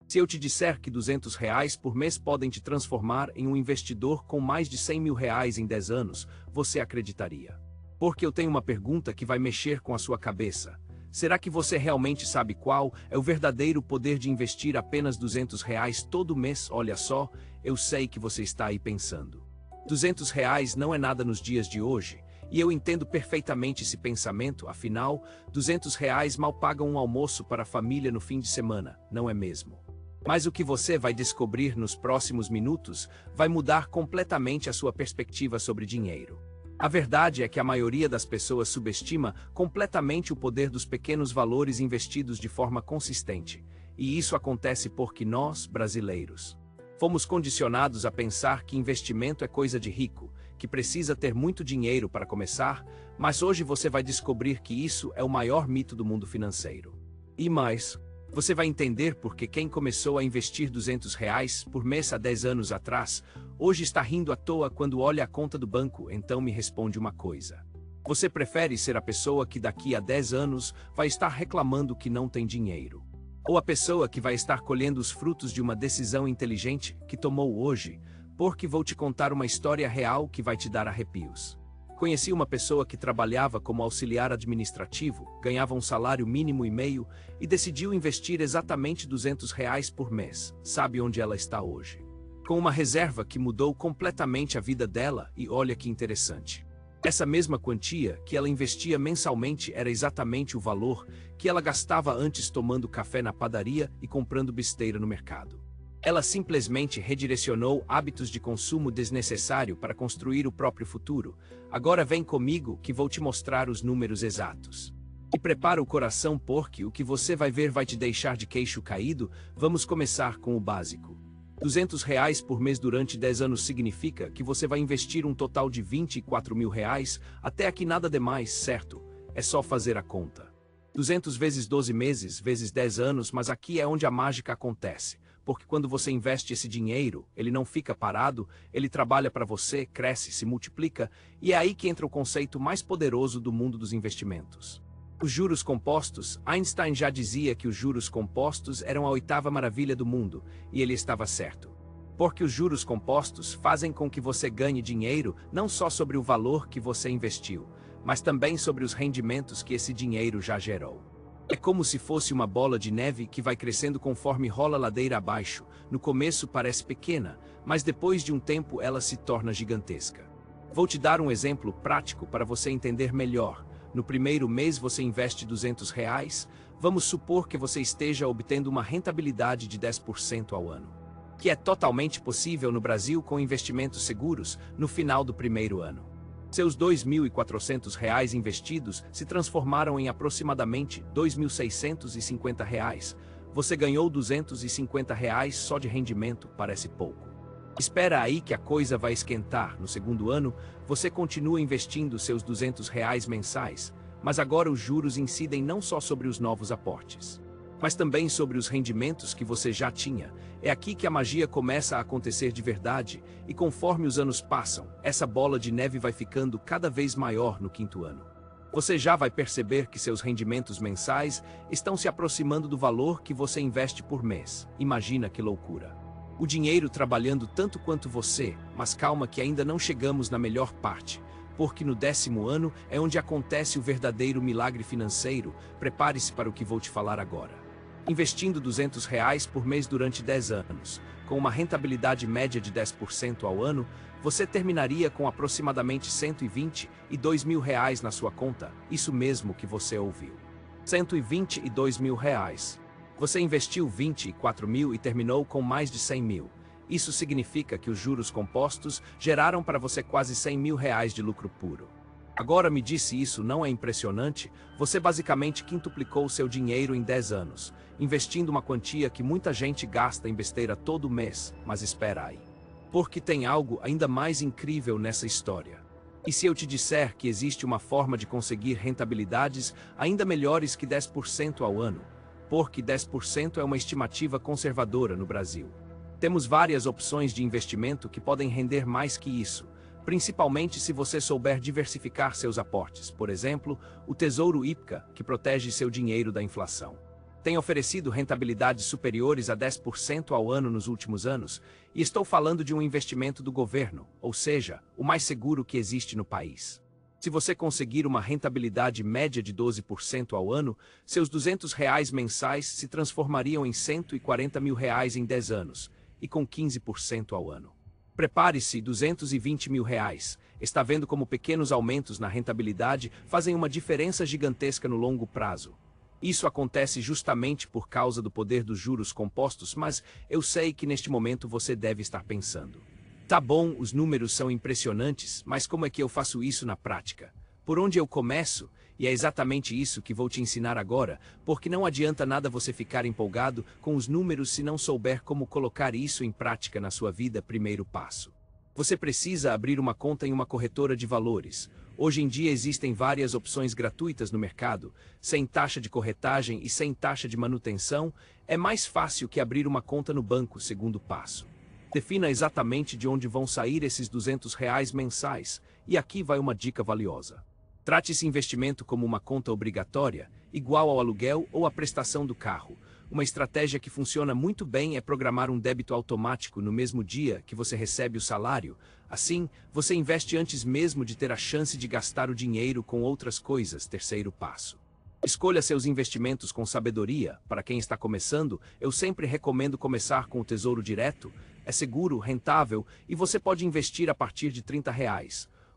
Se eu te disser que R$ 200 por mês podem te transformar em um investidor com mais de R$ 100.000 em 10 anos, você acreditaria? Porque eu tenho uma pergunta que vai mexer com a sua cabeça. Será que você realmente sabe qual é o verdadeiro poder de investir apenas R$ 200 todo mês? Olha só, eu sei que você está aí pensando. R$ 200 não é nada nos dias de hoje, e eu entendo perfeitamente esse pensamento, afinal, R$ 200 mal pagam um almoço para a família no fim de semana, não é mesmo? Mas o que você vai descobrir nos próximos minutos vai mudar completamente a sua perspectiva sobre dinheiro. A verdade é que a maioria das pessoas subestima completamente o poder dos pequenos valores investidos de forma consistente, e isso acontece porque nós, brasileiros, fomos condicionados a pensar que investimento é coisa de rico, que precisa ter muito dinheiro para começar, mas hoje você vai descobrir que isso é o maior mito do mundo financeiro. E mais, você vai entender porque quem começou a investir R$ 200 por mês há 10 anos atrás, hoje está rindo à toa quando olha a conta do banco. Então me responde uma coisa. Você prefere ser a pessoa que daqui a 10 anos vai estar reclamando que não tem dinheiro? Ou a pessoa que vai estar colhendo os frutos de uma decisão inteligente que tomou hoje? Porque vou te contar uma história real que vai te dar arrepios. Conheci uma pessoa que trabalhava como auxiliar administrativo, ganhava um salário mínimo e meio e decidiu investir exatamente R$ 200 por mês. Sabe onde ela está hoje? Com uma reserva que mudou completamente a vida dela, e olha que interessante. Essa mesma quantia que ela investia mensalmente era exatamente o valor que ela gastava antes tomando café na padaria e comprando besteira no mercado. Ela simplesmente redirecionou hábitos de consumo desnecessário para construir o próprio futuro. Agora vem comigo que vou te mostrar os números exatos. E prepara o coração porque o que você vai ver vai te deixar de queixo caído. Vamos começar com o básico. R$ 200 por mês durante 10 anos significa que você vai investir um total de R$ 24.000. Até aqui nada demais, certo? É só fazer a conta. 200 vezes 12 meses, vezes 10 anos, mas aqui é onde a mágica acontece. Porque quando você investe esse dinheiro, ele não fica parado, ele trabalha para você, cresce, se multiplica, e é aí que entra o conceito mais poderoso do mundo dos investimentos. Os juros compostos. Einstein já dizia que os juros compostos eram a 8ª maravilha do mundo, e ele estava certo. Porque os juros compostos fazem com que você ganhe dinheiro não só sobre o valor que você investiu, mas também sobre os rendimentos que esse dinheiro já gerou. É como se fosse uma bola de neve que vai crescendo conforme rola ladeira abaixo. No começo parece pequena, mas depois de um tempo ela se torna gigantesca. Vou te dar um exemplo prático para você entender melhor. No primeiro mês você investe R$ 200, vamos supor que você esteja obtendo uma rentabilidade de 10% ao ano, que é totalmente possível no Brasil com investimentos seguros no final do primeiro ano. Seus R$ 2.400 investidos se transformaram em aproximadamente R$ 2.650. Você ganhou R$ 250 só de rendimento, parece pouco. Espera aí que a coisa vai esquentar. No segundo ano, você continua investindo seus R$ 200 mensais, mas agora os juros incidem não só sobre os novos aportes, mas também sobre os rendimentos que você já tinha. É aqui que a magia começa a acontecer de verdade, e conforme os anos passam, essa bola de neve vai ficando cada vez maior no quinto ano. Você já vai perceber que seus rendimentos mensais estão se aproximando do valor que você investe por mês. Imagina que loucura! O dinheiro trabalhando tanto quanto você, mas calma que ainda não chegamos na melhor parte, porque no 10º ano é onde acontece o verdadeiro milagre financeiro. Prepare-se para o que vou te falar agora. Investindo R$ 200 por mês durante 10 anos, com uma rentabilidade média de 10% ao ano, você terminaria com aproximadamente R$ 122 mil na sua conta. Isso mesmo que você ouviu. R$ 122 mil. Você investiu 24 mil e terminou com mais de 100 mil. Isso significa que os juros compostos geraram para você quase R$ 100 mil de lucro puro. Agora me disse, isso não é impressionante? Você basicamente quintuplicou seu dinheiro em 10 anos, investindo uma quantia que muita gente gasta em besteira todo mês. Mas espera aí. Porque tem algo ainda mais incrível nessa história. E se eu te disser que existe uma forma de conseguir rentabilidades ainda melhores que 10% ao ano? Porque 10% é uma estimativa conservadora no Brasil. Temos várias opções de investimento que podem render mais que isso, principalmente se você souber diversificar seus aportes. Por exemplo, o Tesouro IPCA, que protege seu dinheiro da inflação. Tem oferecido rentabilidades superiores a 10% ao ano nos últimos anos, e estou falando de um investimento do governo, ou seja, o mais seguro que existe no país. Se você conseguir uma rentabilidade média de 12% ao ano, seus R$ 200 mensais se transformariam em R$ 140 mil em 10 anos, e com 15% ao ano. Prepare-se, R$ 220 mil. Está vendo como pequenos aumentos na rentabilidade fazem uma diferença gigantesca no longo prazo. Isso acontece justamente por causa do poder dos juros compostos, mas eu sei que neste momento você deve estar pensando: tá bom, os números são impressionantes, mas como é que eu faço isso na prática? Por onde eu começo? E é exatamente isso que vou te ensinar agora, porque não adianta nada você ficar empolgado com os números se não souber como colocar isso em prática na sua vida. Primeiro passo: você precisa abrir uma conta em uma corretora de valores. Hoje em dia existem várias opções gratuitas no mercado, sem taxa de corretagem e sem taxa de manutenção. É mais fácil que abrir uma conta no banco. Segundo passo: defina exatamente de onde vão sair esses R$ 200 mensais, e aqui vai uma dica valiosa. Trate esse investimento como uma conta obrigatória, igual ao aluguel ou à prestação do carro. Uma estratégia que funciona muito bem é programar um débito automático no mesmo dia que você recebe o salário. Assim, você investe antes mesmo de ter a chance de gastar o dinheiro com outras coisas. Terceiro passo: escolha seus investimentos com sabedoria. Para quem está começando, eu sempre recomendo começar com o Tesouro Direto. É seguro, rentável e você pode investir a partir de R$ 30.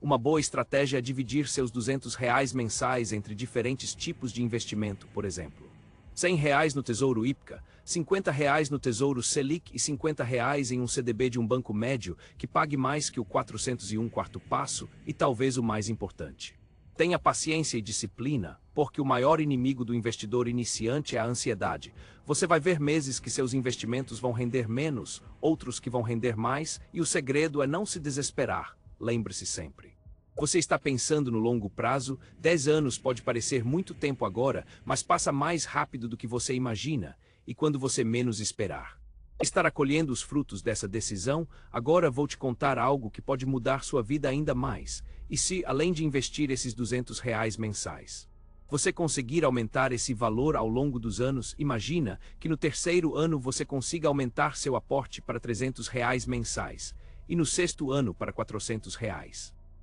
Uma boa estratégia é dividir seus R$ 200 mensais entre diferentes tipos de investimento, por exemplo: R$ 100 no Tesouro IPCA, R$ 50 no Tesouro Selic e R$ 50 em um CDB de um banco médio que pague mais que o 401. Quarto passo, e talvez o mais importante: tenha paciência e disciplina, porque o maior inimigo do investidor iniciante é a ansiedade. Você vai ver meses que seus investimentos vão render menos, outros que vão render mais, e o segredo é não se desesperar. Lembre-se sempre: você está pensando no longo prazo. 10 anos pode parecer muito tempo agora, mas passa mais rápido do que você imagina, e quando você menos esperar. Estará colhendo os frutos dessa decisão. Agora vou te contar algo que pode mudar sua vida ainda mais. E se, além de investir esses R$ 200 mensais, você conseguir aumentar esse valor ao longo dos anos, imagina que no terceiro ano você consiga aumentar seu aporte para R$ 300 mensais, e no sexto ano para R$ 400.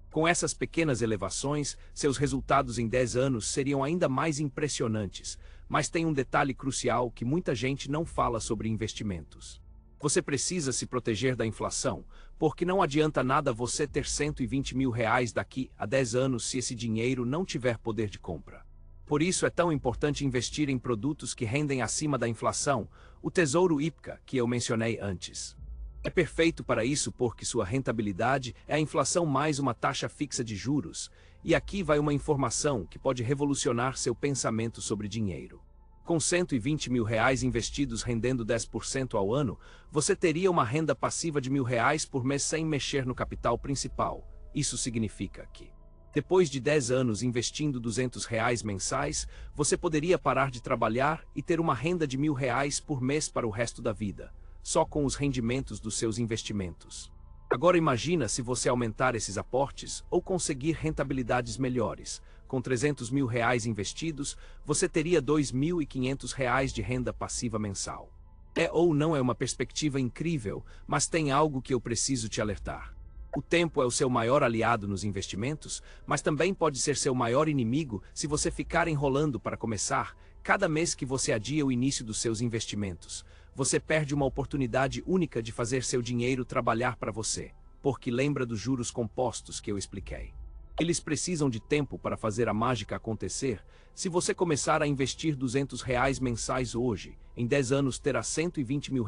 Com essas pequenas elevações, seus resultados em 10 anos seriam ainda mais impressionantes. Mas tem um detalhe crucial que muita gente não fala sobre investimentos: você precisa se proteger da inflação, porque não adianta nada você ter R$ 120 mil daqui a 10 anos se esse dinheiro não tiver poder de compra. Por isso é tão importante investir em produtos que rendem acima da inflação. O Tesouro IPCA, que eu mencionei antes, é perfeito para isso, porque sua rentabilidade é a inflação mais uma taxa fixa de juros. E aqui vai uma informação que pode revolucionar seu pensamento sobre dinheiro. Com R$ 120 mil investidos rendendo 10% ao ano, você teria uma renda passiva de R$ 1.000 por mês sem mexer no capital principal. Isso significa que, depois de 10 anos investindo R$ 200 mensais, você poderia parar de trabalhar e ter uma renda de R$ 1.000 por mês para o resto da vida, só com os rendimentos dos seus investimentos. Agora imagina se você aumentar esses aportes ou conseguir rentabilidades melhores. Com R$ 300 mil investidos, você teria R$ 2.500 de renda passiva mensal. É ou não é uma perspectiva incrível, mas tem algo que eu preciso te alertar. O tempo é o seu maior aliado nos investimentos, mas também pode ser seu maior inimigo se você ficar enrolando para começar. Cada mês que você adia o início dos seus investimentos, você perde uma oportunidade única de fazer seu dinheiro trabalhar para você, porque lembra dos juros compostos que eu expliquei. Eles precisam de tempo para fazer a mágica acontecer. Se você começar a investir R$ 200 mensais hoje, em 10 anos terá R$ 120 mil,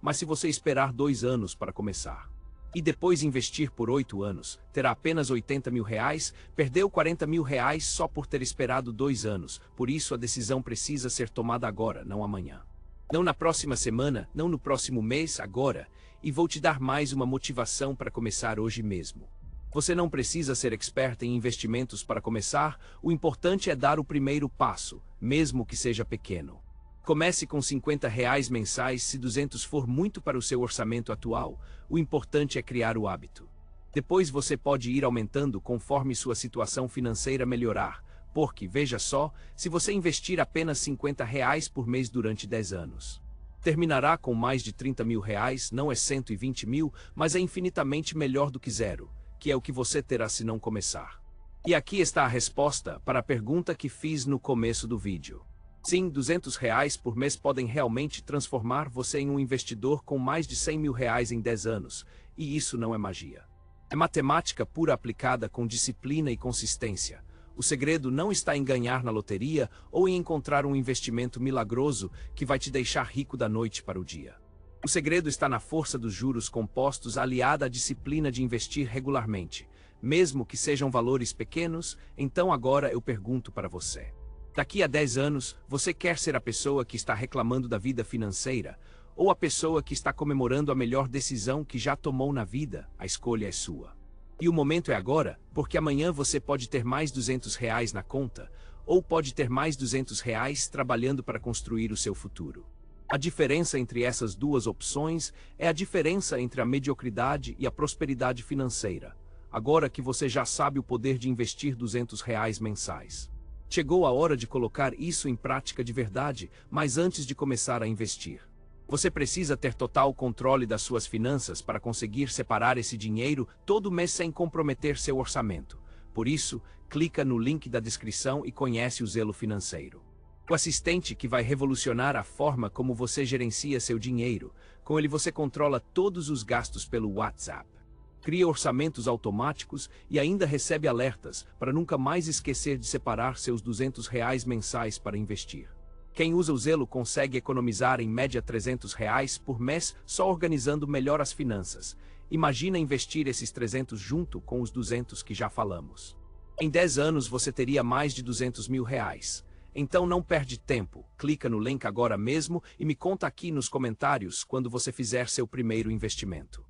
mas se você esperar 2 anos para começar, e depois investir por 8 anos, terá apenas R$ 80 mil, perdeu R$ 40 mil só por ter esperado 2 anos. Por isso a decisão precisa ser tomada agora, não amanhã. Não na próxima semana, não no próximo mês, agora. E vou te dar mais uma motivação para começar hoje mesmo. Você não precisa ser expert em investimentos para começar. O importante é dar o primeiro passo, mesmo que seja pequeno. Comece com R$ 50 mensais. Se 200 for muito para o seu orçamento atual, o importante é criar o hábito. Depois você pode ir aumentando conforme sua situação financeira melhorar. Porque, veja só, se você investir apenas R$ 50 por mês durante 10 anos, terminará com mais de R$ 30.000, não é 120 mil, mas é infinitamente melhor do que zero, que é o que você terá se não começar. E aqui está a resposta para a pergunta que fiz no começo do vídeo. Sim, R$ 200 por mês podem realmente transformar você em um investidor com mais de R$ 100.000 em 10 anos, e isso não é magia. É matemática pura aplicada com disciplina e consistência. O segredo não está em ganhar na loteria ou em encontrar um investimento milagroso que vai te deixar rico da noite para o dia. O segredo está na força dos juros compostos aliada à disciplina de investir regularmente. Mesmo que sejam valores pequenos, então agora eu pergunto para você. Daqui a 10 anos, você quer ser a pessoa que está reclamando da vida financeira ou a pessoa que está comemorando a melhor decisão que já tomou na vida? A escolha é sua. E o momento é agora, porque amanhã você pode ter mais R$ 200 na conta, ou pode ter mais R$ 200 trabalhando para construir o seu futuro. A diferença entre essas duas opções é a diferença entre a mediocridade e a prosperidade financeira. Agora que você já sabe o poder de investir R$ 200 mensais, chegou a hora de colocar isso em prática de verdade, mas antes de começar a investir, você precisa ter total controle das suas finanças para conseguir separar esse dinheiro todo mês sem comprometer seu orçamento. Por isso, clica no link da descrição e conhece o Zelo Financeiro, o assistente que vai revolucionar a forma como você gerencia seu dinheiro. Com ele você controla todos os gastos pelo WhatsApp, cria orçamentos automáticos e ainda recebe alertas para nunca mais esquecer de separar seus R$ 200 mensais para investir. Quem usa o Zelo consegue economizar em média R$ 300 por mês só organizando melhor as finanças. Imagina investir esses 300 junto com os 200 que já falamos. Em 10 anos você teria mais de R$ 200.000. Então não perde tempo, clica no link agora mesmo e me conta aqui nos comentários quando você fizer seu primeiro investimento.